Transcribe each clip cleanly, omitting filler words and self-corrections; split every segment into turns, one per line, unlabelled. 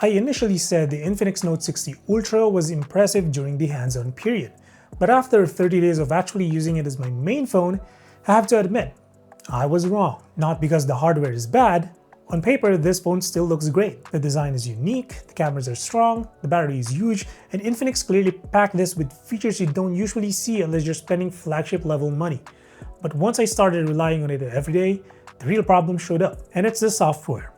I initially said the Infinix Note 60 Ultra was impressive during the hands-on period, but after 30 days of actually using it as my main phone, I have to admit, I was wrong. Not because the hardware is bad. On paper, this phone still looks great. The design is unique, the cameras are strong, the battery is huge, and Infinix clearly packed this with features you don't usually see unless you're spending flagship level money. But once I started relying on it every day, the real problem showed up, and it's the software.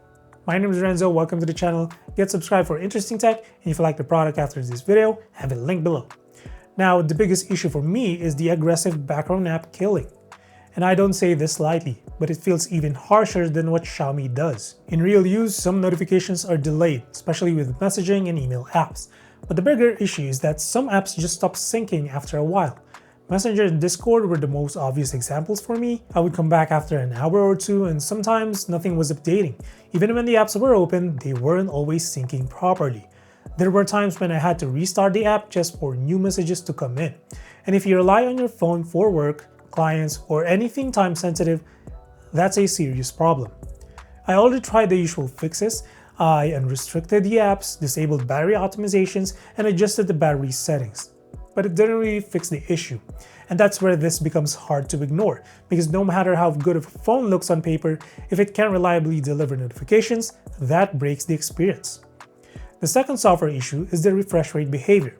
My name is Renzo, welcome to the channel. Get subscribed for interesting tech, and if you like the product after this video, have it linked below. Now, the biggest issue for me is the aggressive background app killing. And I don't say this lightly, but it feels even harsher than what Xiaomi does. In real use, some notifications are delayed, especially with messaging and email apps. But the bigger issue is that some apps just stop syncing after a while. Messenger and Discord were the most obvious examples for me. I would come back after an hour or two and sometimes nothing was updating. Even when the apps were open, they weren't always syncing properly. There were times when I had to restart the app just for new messages to come in. And if you rely on your phone for work, clients, or anything time sensitive, that's a serious problem. I already tried the usual fixes. I unrestricted the apps, disabled battery optimizations, and adjusted the battery settings. But it didn't really fix the issue. And that's where this becomes hard to ignore, because no matter how good of a phone looks on paper, if it can't reliably deliver notifications, that breaks the experience. The second software issue is the refresh rate behavior.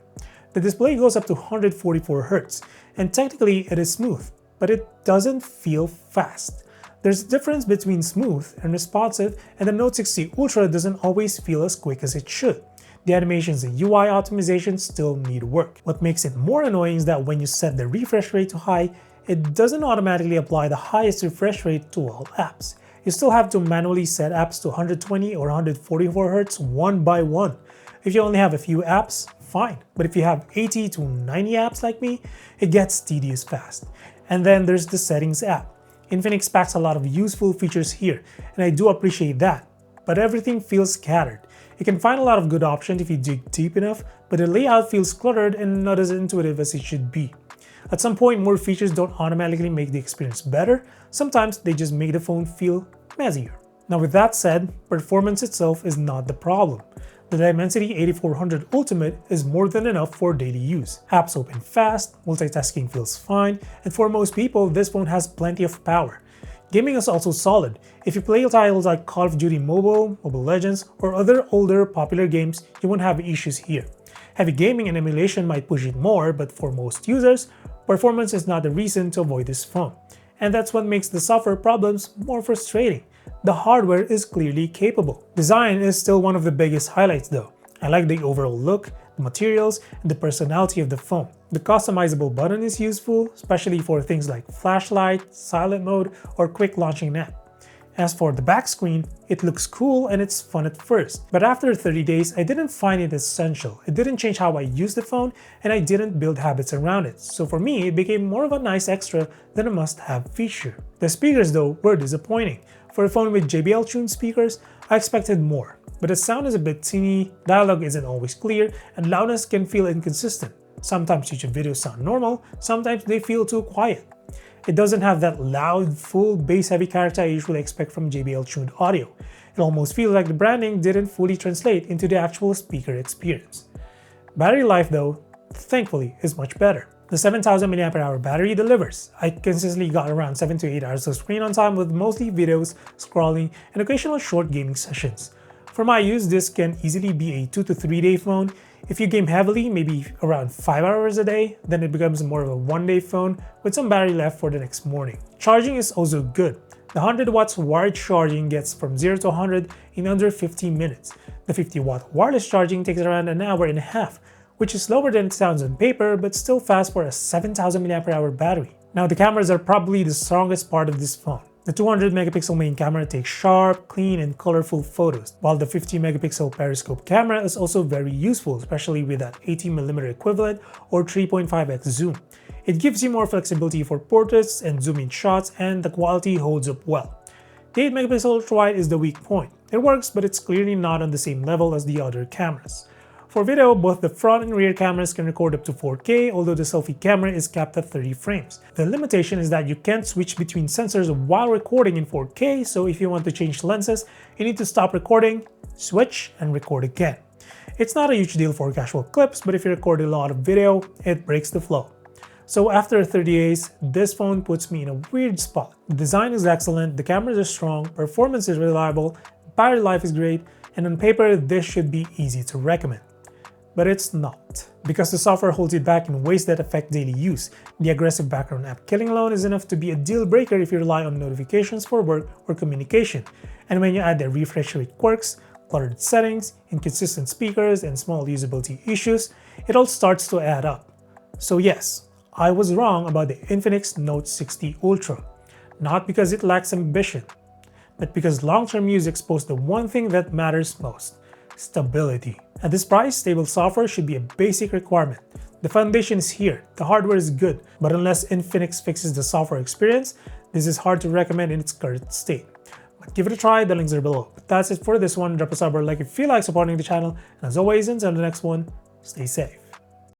The display goes up to 144 Hz, and technically it is smooth, but it doesn't feel fast. There's a difference between smooth and responsive, and the Note 60 Ultra doesn't always feel as quick as it should. The animations and UI optimizations still need work. What makes it more annoying is that when you set the refresh rate to high, it doesn't automatically apply the highest refresh rate to all apps. You still have to manually set apps to 120 or 144 Hz one by one. If you only have a few apps, fine. But if you have 80 to 90 apps like me, it gets tedious fast. And then there's the settings app. Infinix packs a lot of useful features here, and I do appreciate that. But everything feels scattered. You can find a lot of good options if you dig deep enough, but the layout feels cluttered and not as intuitive as it should be. At some point, more features don't automatically make the experience better. Sometimes they just make the phone feel messier. Now with that said, performance itself is not the problem. The Dimensity 8400 Ultimate is more than enough for daily use. Apps open fast, multitasking feels fine, and for most people, this phone has plenty of power. Gaming is also solid. If you play titles like Call of Duty Mobile, Mobile Legends, or other older popular games, you won't have issues here. Heavy gaming and emulation might push it more, but for most users, performance is not the reason to avoid this phone. And that's what makes the software problems more frustrating. The hardware is clearly capable. Design is still one of the biggest highlights though. I like the overall look, the materials, and the personality of the phone. The customizable button is useful, especially for things like flashlight, silent mode, or quick launching app. As for the back screen, it looks cool and it's fun at first, but after 30 days I didn't find it essential. It didn't change how I use the phone, and I didn't build habits around it, so for me it became more of a nice extra than a must-have feature. The speakers though were disappointing. For a phone with JBL tuned speakers, I expected more, but the sound is a bit tinny, dialogue isn't always clear, and loudness can feel inconsistent. Sometimes YouTube videos sound normal, sometimes they feel too quiet. It doesn't have that loud, full, bass-heavy character I usually expect from JBL tuned audio. It almost feels like the branding didn't fully translate into the actual speaker experience. Battery life though, thankfully, is much better. The 7000 mAh battery delivers. I consistently got around 7 to 8 hours of screen on time with mostly videos, scrolling, and occasional short gaming sessions. For my use, this can easily be a 2 to 3 day phone. If you game heavily, maybe around 5 hours a day, then it becomes more of a 1-day phone with some battery left for the next morning. Charging is also good. The 100 watts wired charging gets from 0 to 100 in under 15 minutes. The 50 watt wireless charging takes around an hour and a half, which is slower than it sounds on paper, but still fast for a 7000 mAh battery. Now the cameras are probably the strongest part of this phone. The 200 megapixel main camera takes sharp, clean, and colorful photos, while the 50 megapixel periscope camera is also very useful, especially with that 18mm equivalent or 3.5x zoom. It gives you more flexibility for portraits and zoom-in shots, and the quality holds up well. The 8 megapixel ultra-wide is the weak point. It works, but it's clearly not on the same level as the other cameras. For video, both the front and rear cameras can record up to 4K, although the selfie camera is capped at 30 frames. The limitation is that you can't switch between sensors while recording in 4K, so if you want to change lenses, you need to stop recording, switch, and record again. It's not a huge deal for casual clips, but if you record a lot of video, it breaks the flow. So after 30 days, this phone puts me in a weird spot. The design is excellent, the cameras are strong, performance is reliable, battery life is great, and on paper this should be easy to recommend. But it's not, because the software holds it back in ways that affect daily use. The aggressive background app killing alone is enough to be a deal breaker if you rely on notifications for work or communication. And when you add the refresh rate quirks, cluttered settings, inconsistent speakers, and small usability issues, it all starts to add up. So yes, I was wrong about the Infinix Note 60 Ultra. Not because it lacks ambition, but because long-term use exposed the one thing that matters most: stability. At this price, stable software should be a basic requirement. The foundation is here, the hardware is good, but unless Infinix fixes the software experience, this is hard to recommend in its current state. But give it a try, the links are below. But that's it for this one. Drop a sub or like if you feel like supporting the channel, and as always, until the next one, stay safe.